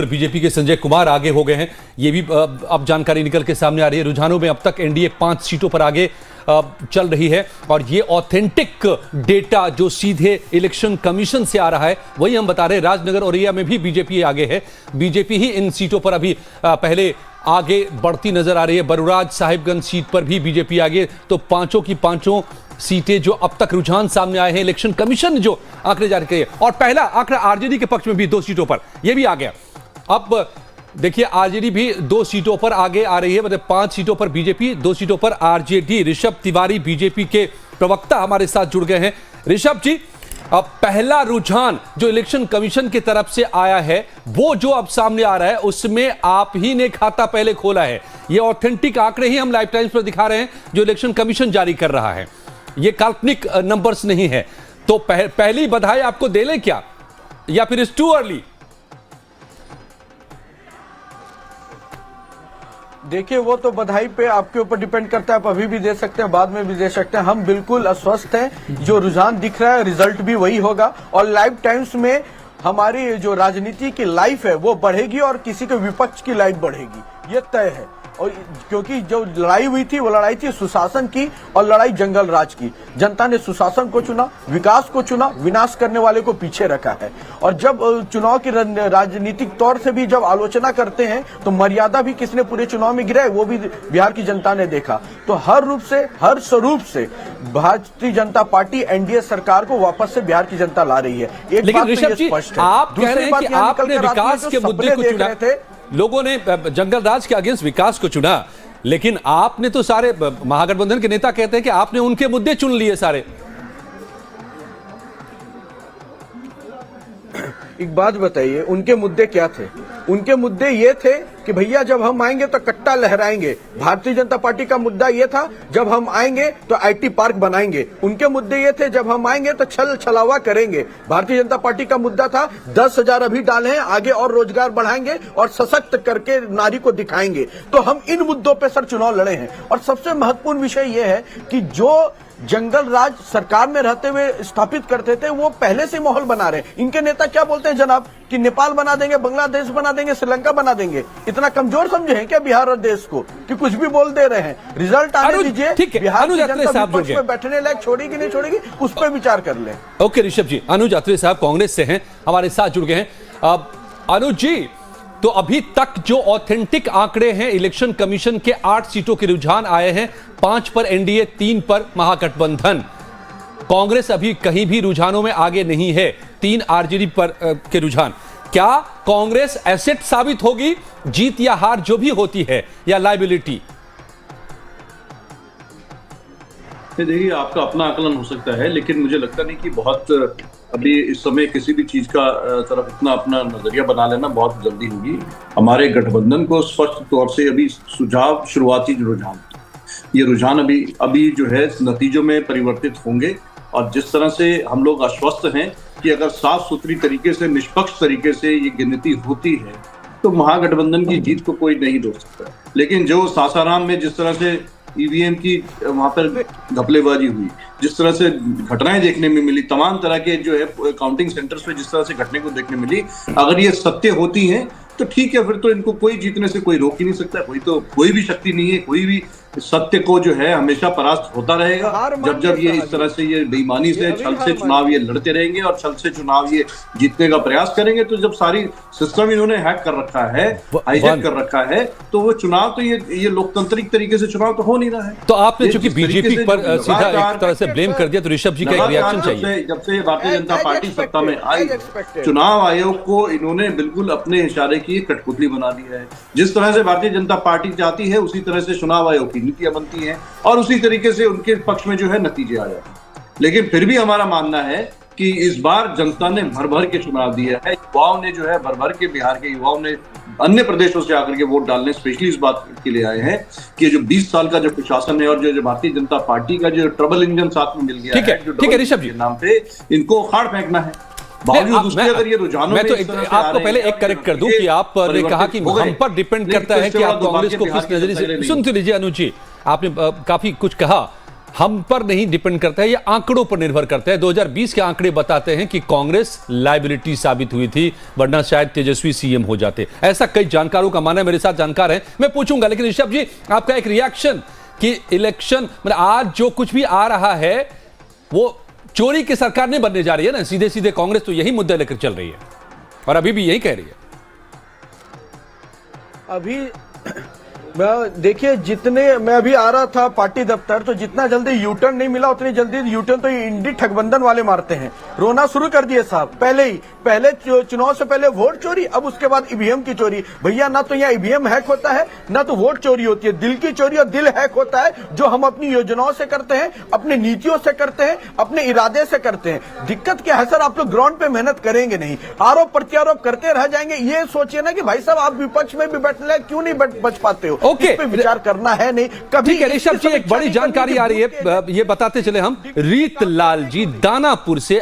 BJP के संजय कुमार आगे हो गए हैं, ये भी अब जानकारी निकल के सामने आ रही है। रुझानों में अब तक एनडीए 5 सीटों पर आगे चल रही है और ये ऑथेंटिक डेटा जो सीधे इलेक्शन कमीशन से आ रहा है वही हम बता रहे हैं। राजनगर औरैया में भी बीजेपी आगे है, बीजेपी ही इन सीटों पर अभी पहले आगे बढ़ती नजर आ रही है। बरुराज साहिबगंज सीट पर भी बीजेपी आगे, तो पांचों की पांचों सीटें जो अब तक रुझान सामने आए हैं इलेक्शन कमीशन ने जो आंकड़े जारी किए, और पहला आंकड़ा आरजेडी के पक्ष में भी 2 सीटों पर यह भी आ गया। अब देखिए आरजेडी भी 2 सीटों पर आगे आ रही है, मतलब 5 सीटों पर बीजेपी, 2 सीटों पर आरजेडी। ऋषभ तिवारी बीजेपी के प्रवक्ता हमारे साथ जुड़ गए हैं। ऋषभ जी, अब पहला रुझान जो इलेक्शन कमीशन की तरफ से आया है वो जो अब सामने आ रहा है उसमें आप ही ने खाता पहले खोला है। ये ऑथेंटिक आंकड़े ही हम लाइव टाइम्स पर दिखा रहे हैं जो इलेक्शन कमीशन जारी कर रहा है, ये काल्पनिक नंबर्स नहीं है। तो पहली बधाई आपको दे लें क्या, या फिर इट्स टू अर्ली? देखिए, वो तो बधाई पे आपके ऊपर डिपेंड करता है, आप अभी भी दे सकते हैं, बाद में भी दे सकते हैं। हम बिल्कुल अस्वस्थ हैं, जो रुझान दिख रहा है रिजल्ट भी वही होगा। और लाइव टाइम्स में हमारी जो राजनीति की लाइफ है वो बढ़ेगी और किसी के विपक्ष की लाइफ बढ़ेगी, ये तय है। और क्योंकि जो लड़ाई हुई थी वो लड़ाई थी सुशासन की और लड़ाई जंगल राज की। जनता ने सुशासन को चुना, विकास को चुना, विनाश करने वाले को पीछे रखा है। और जब चुनाव की राजनीतिक तौर से भी जब आलोचना करते हैं तो मर्यादा भी किसने पूरे चुनाव में गिराई, वो भी बिहार की जनता ने देखा। तो हर रूप से, हर स्वरूप से भारतीय जनता पार्टी एनडीए सरकार को वापस से बिहार की जनता ला रही है। एक बात तो ये स्पष्ट है, आप कह रहे हैं कि आपने विकास के मुद्दे को चुना थे, लोगों ने जंगल राज के अगेंस्ट विकास को चुना, लेकिन आपने तो सारे महागठबंधन के नेता कहते हैं कि आपने उनके मुद्दे चुन लिए सारे। एक बात बताइए, उनके मुद्दे क्या थे? उनके मुद्दे ये थे कि भैया जब हम आएंगे तो कट्टा लहराएंगे। भारतीय जनता पार्टी का मुद्दा ये था जब हम आएंगे तो आईटी पार्क बनाएंगे। उनके मुद्दे ये थे जब हम आएंगे तो छल छलावा करेंगे। भारतीय जनता पार्टी का मुद्दा था 10,000 अभी डाले हैं, आगे और रोजगार बढ़ाएंगे और सशक्त करके नारी को दिखाएंगे। तो हम इन मुद्दों पे सर चुनाव लड़े हैं। और सबसे महत्वपूर्ण विषय ये है कि जो जंगल राज सरकार में रहते हुए स्थापित करते थे वो पहले से माहौल बना रहे। इनके नेता क्या बोलते हैं जनाब कि नेपाल बना देंगे, बांग्लादेश बना देंगे, श्रीलंका बना देंगे। इतना कमजोर समझे हैं क्या बिहार और देश को कि कुछ भी बोल दे रहे हैं? रिजल्ट आने दीजिए, बिहार की जनता विपक्ष में बैठने लायक छोड़ेगी नहीं छोड़ेगी, उस पर विचार कर ले। ओके ऋषभ जी, अनुज अत्रे साहब कांग्रेस से हैं, हमारे साथ जुड़ गए हैं। अब अनुज जी, तो अभी तक जो ऑथेंटिक आंकड़े हैं इलेक्शन कमीशन के 8 सीटों के रुझान आए हैं, 5 पर एनडीए, 3 पर महागठबंधन। कांग्रेस अभी कहीं भी रुझानों में आगे नहीं है, 3 आरजेडी पर के रुझान। क्या कांग्रेस एसेट साबित होगी, जीत या हार जो भी होती है, या लायबिलिटी? देखिए, आपका अपना आकलन हो सकता है, लेकिन मुझे लगता नहीं कि बहुत अभी इस समय किसी भी चीज का तरफ इतना अपना नजरिया बना लेना बहुत जल्दी होगी। हमारे गठबंधन को स्पष्ट तौर से अभी सुझाव, शुरुआती रुझान, ये रुझान अभी जो है नतीजों में परिवर्तित होंगे। और जिस तरह से हम लोग आश्वस्त हैं कि अगर साफ सुथरी तरीके से, निष्पक्ष तरीके से ये गिनती होती है तो महागठबंधन की जीत को कोई नहीं रोक सकता। लेकिन जो सासाराम में जिस तरह से ईवीएम की वहां पर घपलेबाजी हुई, जिस तरह से घटनाएं देखने में मिली, तमाम तरह के जो है काउंटिंग सेंटर्स पे जिस तरह से घटने को देखने मिली, अगर ये सत्य होती हैं तो ठीक है, फिर तो इनको कोई जीतने से कोई रोक ही नहीं सकता। कोई भी शक्ति नहीं है, कोई भी सत्य को जो है हमेशा परास्त होता रहेगा। जब ये इस तरह से ये बेईमानी से, छल से चुनाव ये लड़ते रहेंगे और छल से चुनाव ये जीतने का प्रयास करेंगे, तो जब सारी सिस्टम इन्होंने हैक कर रखा है, हाईजैक कर रखा है, तो वो चुनाव तो ये लोकतांत्रिक तरीके से चुनाव तो हो नहीं रहा है। तो आपने चूंकि बीजेपी पर सीधा एक तरह से ब्लेम कर दिया, तो ऋषभ जी का एक रिएक्शन चाहिए। जब से भारतीय जनता पार्टी सत्ता में आई, चुनाव आयोग को इन्होंने बिल्कुल अपने इशारे की कठपुतली बना दिया है। जिस तरह से भारतीय जनता पार्टी चाहती है उसी तरह से चुनाव आयोग की नीतियां बनती हैं और उसी तरीके से उनके पक्ष में जो है नतीजे आ जाते हैं। लेकिन फिर भी हमारा मानना है कि इस बार जनता ने भर भर के चुनाव दिया है। युवाओं ने जो है भर भर के, बिहार के युवाओं ने अन्य प्रदेशों से आकर के वोट डालने स्पेशली इस बात के लिए आए हैं कि जो 20 साल का जो प्रशासन है और जो भारतीय जनता पार्टी का जो ट्रबल इंजन साथ में मिल गया है, ठीक है ऋषभ जी, नाम पे इनको उखाड़ फेंकना है। अगर ये रुझानों मैं तो आपको पहले एक करेक्ट कर दूं कि आपने कहा कि हम पर डिपेंड करता है कि आप कांग्रेस को किस नजरिए से। सुनते लीजिए अनुज जी, आपने काफी कुछ कहा, हम पर नहीं डिपेंड करता है, ये आंकड़ों पर निर्भर करता है। 2020 के आंकड़े बताते हैं कि कांग्रेस लायबिलिटी साबित हुई थी, वरना शायद तेजस्वी सीएम हो जाते। ऐसा कई जानकारों का मानना है। मेरे साथ जानकार हैं, मैं पूछूंगा, लेकिन ऋषभ जी आपका एक रिएक्शन कि इलेक्शन मतलब आज जो कुछ भी आ रहा है वो चोरी की सरकार नहीं बनने जा रही है ना, सीधे सीधे कांग्रेस तो यही मुद्दा लेकर चल रही है और अभी भी यही कह रही है। अभी देखिए, जितने मैं अभी आ रहा था पार्टी दफ्तर, तो जितना जल्दी यूटर्न नहीं मिला उतनी जल्दी यूटर्न तो ये इंडी ठगबंधन वाले मारते हैं। रोना शुरू कर दिए साहब पहले चुनाव से पहले वोट चोरी, अब उसके बाद ईवीएम की चोरी। भैया ना तो यहाँ ईवीएम हैक होता है ना तो वोट चोरी होती है, दिल की चोरी और दिल हैक होता है, जो हम अपनी योजनाओं से करते हैं, अपनी नीतियों से करते हैं, अपने इरादे से करते हैं। दिक्कत क्या है सर, आप लोग ग्राउंड पे मेहनत करेंगे नहीं, आरोप प्रत्यारोप करते रह जाएंगे। ये सोचिए ना कि भाई साहब आप विपक्ष में भी बैठ ले, क्यों नहीं बच पाते हो? ओके, इस पे विचार करना है नहीं कभी। ठीक है ऋषभ जी, एक बड़ी जानकारी आ रही है, ये बताते चले हम। रीत लाल जी दानापुर से